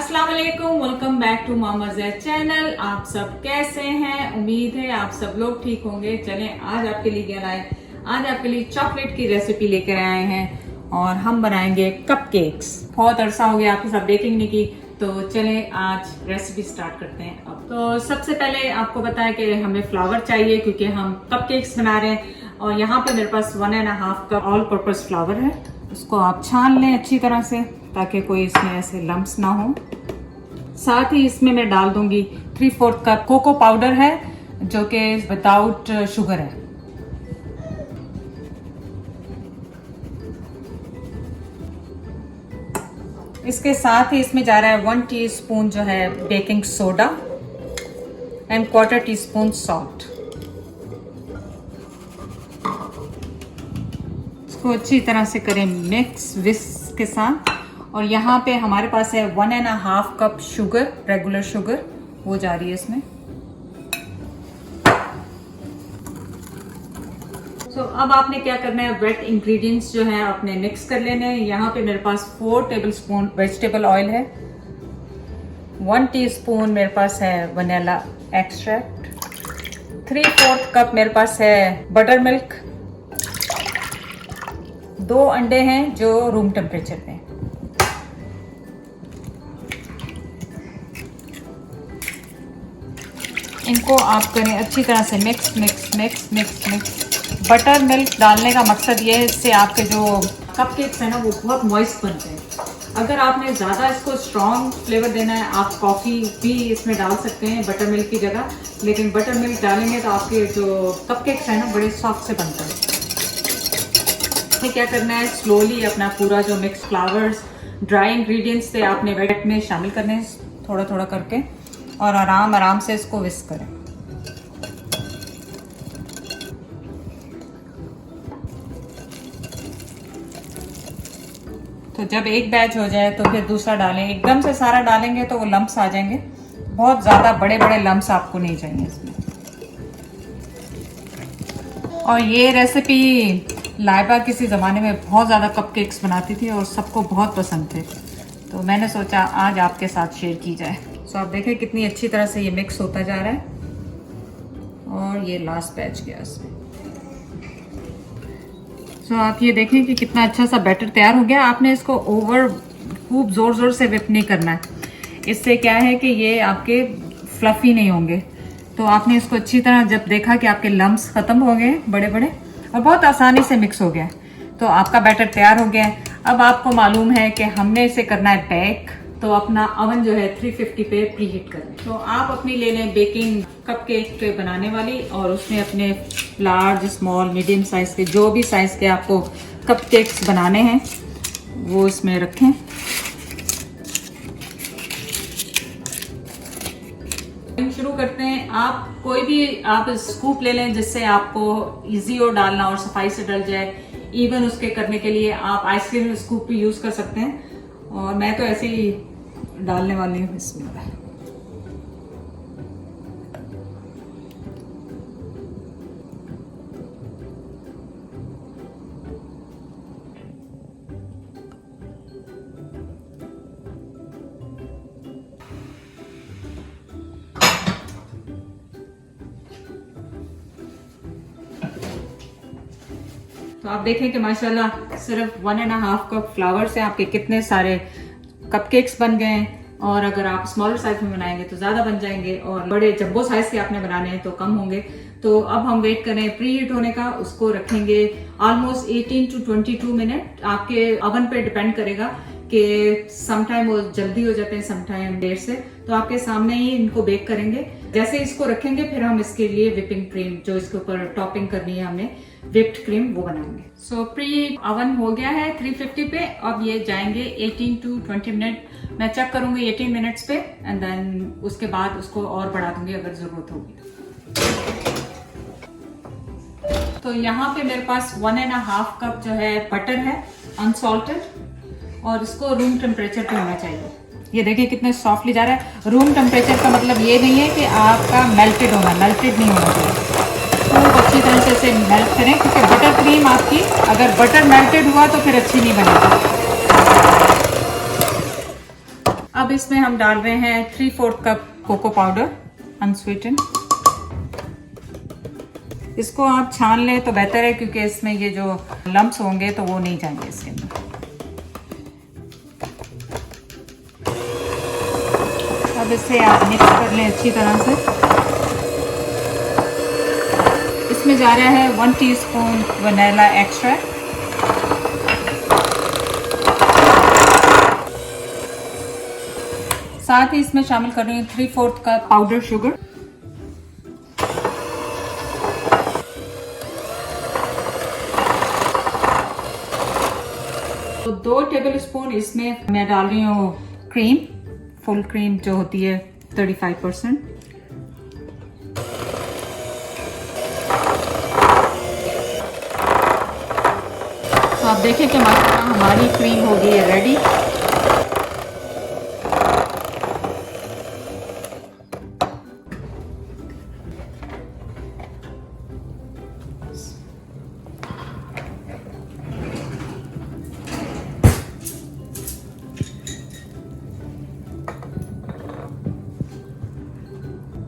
अस्सलाम वालेकुम, welcome back to मामा ज़ैद चैनल। आप सब कैसे हैं? उम्मीद है आप सब लोग ठीक होंगे। चलें आज आपके लिए क्या लाए, आज आपके लिए चॉकलेट की रेसिपी लेकर आए हैं और हम बनाएंगे कपकेक्स। बहुत अरसा हो गया आपके साथ बेकिंग नहीं की, तो चलें आज रेसिपी स्टार्ट करते हैं। अब तो सबसे पहले आपको बताया कि हमें फ्लावर चाहिए क्योंकि हम कपकेक्स बना रहे हैं और यहाँ पे मेरे पास 1.5 कप ऑल पर्पस फ्लावर है। उसको आप छान लें अच्छी तरह से ताकि कोई इसमें ऐसे लम्प्स ना हो। साथ ही इसमें मैं डाल दूंगी 3/4 कप कोको पाउडर है जो कि विदाउट शुगर है। इसके साथ ही इसमें जा रहा है 1 टीस्पून जो है baking soda and 1/4 teaspoon salt. इसको अच्छी तरह से करें मिक्स विस्क के साथ। और यहाँ पे हमारे पास है 1.5 कप शुगर, रेगुलर शुगर, वो जा रही है इसमें। तो अब आपने क्या करना है, वेट इंग्रेडिएंट्स जो है आपने मिक्स कर लेने हैं। यहाँ पे मेरे पास 4 टेबलस्पून वेजिटेबल ऑयल है, 1 टीस्पून मेरे पास है वनीला एक्सट्रैक्ट, 3/4 कप मेरे पास है बटर मिल्क, 2 अंडे हैं जो रूम टेम्परेचर पे हैं। इनको आप करें अच्छी तरह से mix mix mix mix mix. Butter milk डालने का मकसद ये है इससे आपके जो कपकेक्स है ना वो बहुत मॉइस्ट बनते हैं। अगर आपने ज़्यादा इसको स्ट्रॉन्ग फ्लेवर देना है आप कॉफ़ी भी इसमें डाल सकते हैं बटर मिल्क की जगह, लेकिन बटर मिल्क डालेंगे तो आपके जो कपकेक्स है ना बड़े सॉफ्ट से बनते हैं। हमें क्या करना है, स्लोली अपना पूरा जो मिक्स फ्लावर्स ड्राई इंग्रेडिएंट्स थे आपने वेट में शामिल करने हैं थोड़ा थोड़ा करके और आराम आराम से इसको विस्क करें। तो जब एक बैच हो जाए तो फिर दूसरा डालें। एकदम से सारा डालेंगे तो वो लम्प्स आ जाएंगे, बहुत ज़्यादा बड़े बड़े लम्प्स आपको नहीं चाहिए इसमें। और ये रेसिपी लाइबा किसी ज़माने में बहुत ज़्यादा कपकेक्स बनाती थी और सबको बहुत पसंद थे, तो मैंने सोचा आज आपके साथ शेयर की जाए। तो आप देखें कितनी अच्छी तरह से ये मिक्स होता जा रहा है और ये लास्ट बैच गया इसमें। तो आप ये देखें कि कितना अच्छा सा बैटर तैयार हो गया। आपने इसको ओवर खूब ज़ोर ज़ोर से विप नहीं करना है, इससे क्या है कि ये आपके फ्लफी नहीं होंगे। तो आपने इसको अच्छी तरह जब देखा कि आपके लम्प्स ख़त्म हो गए बड़े बड़े और बहुत आसानी से मिक्स हो गया, तो आपका बैटर तैयार हो गया है। अब आपको मालूम है कि हमने इसे करना है बेक, तो अपना अवन जो है 350 पे प्री हीट करें। तो आप अपनी ले लें बेकिंग कपकेक पे बनाने वाली और उसमें अपने लार्ज स्मॉल मीडियम साइज के जो भी साइज के आपको कपकेक्स बनाने हैं वो इसमें रखें। शुरू करते हैं। आप कोई भी आप स्कूप ले लें जिससे आपको इजी हो डालना और सफाई से डल जाए। इवन उसके करने के लिए आप आइसक्रीम स्कूप भी यूज कर सकते हैं और मैं तो ऐसे ही डालने वाली हूँ इसमें। तो आप देखें कि माशाल्लाह सिर्फ 1.5 कप फ्लावर से आपके कितने सारे कपकेक्स बन गए हैं। और अगर आप स्मॉलर साइज में बनाएंगे तो ज़्यादा बन जाएंगे और बड़े जंबो साइज के आपने बनाने हैं तो कम होंगे। तो अब हम वेट करें प्री हीट होने का। उसको रखेंगे ऑलमोस्ट 18 to 22 मिनट। आपके अवन पे डिपेंड करेगा कि समटाइम वो जल्दी हो जाते हैं समटाइम देर से। तो आपके सामने ही इनको बेक करेंगे। जैसे इसको रखेंगे फिर हम इसके लिए विपिंग क्रीम जो इसके ऊपर टॉपिंग करनी है हमने विप्ड क्रीम वो बनाएंगे। सो प्री अवन हो गया है 350 पे। अब ये जाएंगे 18 to 20 मिनट। मैं चेक करूंगी 18 मिनट्स पे एंड देन उसके बाद उसको और बढ़ा दूंगी अगर जरूरत होगी। तो यहाँ पे मेरे पास 1.5 कप जो है बटर है अनसॉल्टेड और इसको रूम टेम्परेचर पे होना चाहिए। ये देखिए कितने सॉफ्टली जा रहा है। रूम टेम्परेचर का मतलब ये नहीं है कि आपका मेल्टेड होगा, मेल्टेड नहीं होना चाहिए। खूब अच्छी तरह से इसे मेल्ट करें क्योंकि बटर क्रीम आपकी अगर बटर मेल्टेड हुआ तो फिर अच्छी नहीं बनेगी। अब इसमें हम डाल रहे हैं 3/4 कप कोको पाउडर अनस्वीटेंड। इसको आप छान लें तो बेहतर है, क्योंकि इसमें ये जो लम्प्स होंगे तो वो नहीं जाएंगे इसके अंदर। अब इसे आप मिक्स कर लें अच्छी तरह से। इसमें जा रहा है 1 टीस्पून वनीला एक्सट्रैक्ट, साथ ही इसमें शामिल कर रही हूँ 3/4 कप पाउडर शुगर। तो 2 टेबलस्पून इसमें मैं डाल रही हूँ क्रीम, फुल क्रीम जो होती है 35%। तो आप देखें कि हमारी क्रीम हो गई है रेडी।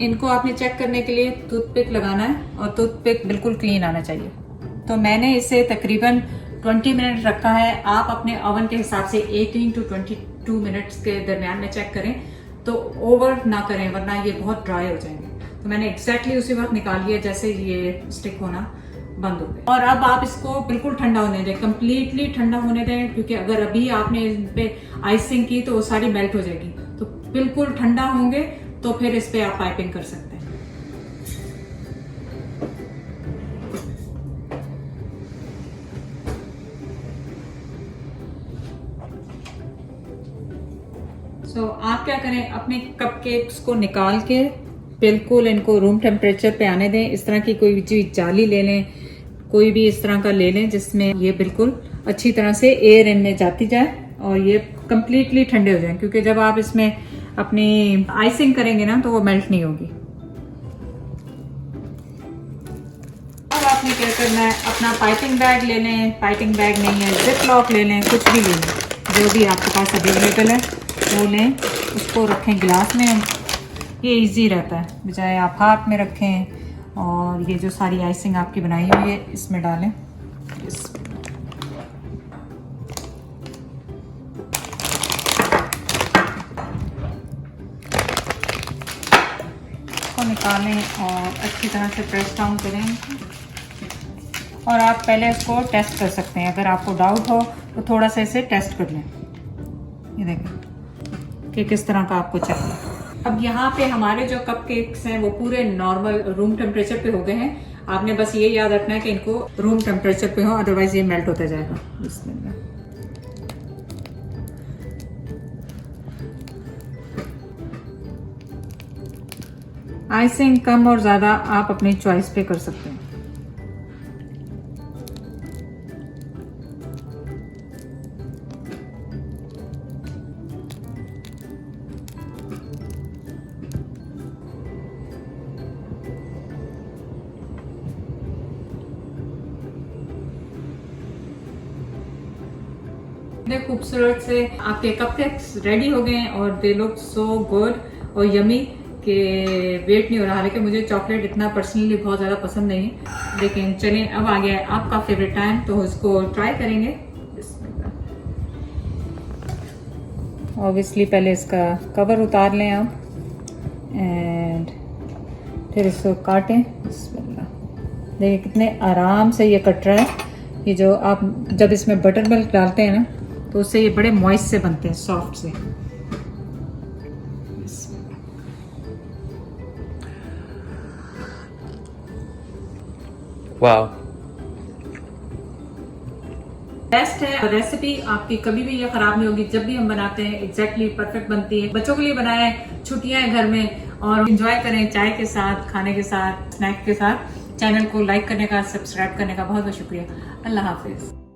इनको आपने चेक करने के लिए टूथपिक लगाना है और टूथपिक बिल्कुल क्लीन आना चाहिए। तो मैंने इसे तकरीबन 20 मिनट रखा है। आप अपने ओवन के हिसाब से 18 to 22 मिनट्स के दरमियान में चेक करें, तो ओवर ना करें वरना ये बहुत ड्राई हो जाएंगे। तो मैंने एग्जैक्टली उसी वक्त निकाल लिया जैसे ये स्टिक होना बंद हो गया। और अब आप इसको बिल्कुल ठंडा होने दें, कंप्लीटली ठंडा होने दें, क्योंकि अगर अभी आपने इन पे आइसिंग की तो वो सारी मेल्ट हो जाएगी। तो बिल्कुल ठंडा होंगे तो फिर इस पे आप पाइपिंग कर सकते हैं। आप क्या करें, अपने कपकेक्स को निकाल के बिल्कुल इनको रूम टेम्परेचर पे आने दें। इस तरह की कोई चीज जाली ले लें, कोई भी इस तरह का ले लें जिसमें ये बिल्कुल अच्छी तरह से एयर इनमें जाती जाए और ये कंप्लीटली ठंडे हो जाएं, क्योंकि जब आप इसमें अपनी आइसिंग करेंगे ना तो वो मेल्ट नहीं होगी। अब आपने क्या करना है, अपना पाइपिंग बैग ले लें, पाइपिंग बैग नहीं है जिप लॉक ले लें, कुछ भी ले लें, जो भी आपके पास अवेलेबल है वो लें। उसको रखें गिलास में, ये इजी रहता है, बजाय आप हाथ में रखें। और ये जो सारी आइसिंग आपकी बनाई हुई है इसमें डालें। निकालें और अच्छी तरह से प्रेस डाउन करें। और आप पहले इसको टेस्ट कर सकते हैं, अगर आपको डाउट हो तो थोड़ा सा इसे टेस्ट कर लें। ये देखें कि किस तरह का आपको चाहिए। अब यहाँ पे हमारे जो कपकेक्स हैं वो पूरे नॉर्मल रूम टेम्परेचर पे हो गए हैं। आपने बस ये याद रखना है कि इनको रूम टेम्परेचर पे हो, अदरवाइज ये मेल्ट होता जाएगा। बिस्मिल्लाह। आइसिंग कम और ज़्यादा आप अपनी चॉइस पे कर सकते हैं। इतने खूबसूरत से आपके कपकेक्स रेडी हो गए हैं और दे लुक सो गुड और यमी कि वेट नहीं हो रहा। हालांकि मुझे चॉकलेट इतना पर्सनली बहुत ज़्यादा पसंद नहीं है, लेकिन चलिए अब आ गया है आपका फेवरेट टाइम, तो इसको ट्राई करेंगे। ऑब्वियसली पहले इसका कवर उतार लें आप एंड फिर इसको काटें। देखिए कितने आराम से ये कट रहा है। ये जो आप जब इसमें बटर मिल्क डालते हैं ना तो उससे ये बड़े मॉइस्ट से बनते हैं, सॉफ्ट से। वाओ, बेस्ट है। रेसिपी आपकी कभी भी ये खराब नहीं होगी, जब भी हम बनाते हैं एग्जैक्टली परफेक्ट बनती है। बच्चों के लिए बनाएं, छुट्टियां हैं घर में, और एंजॉय करें चाय के साथ, खाने के साथ, स्नैक के साथ। चैनल को लाइक करने का, सब्सक्राइब करने का बहुत बहुत शुक्रिया। अल्लाह हाफिज।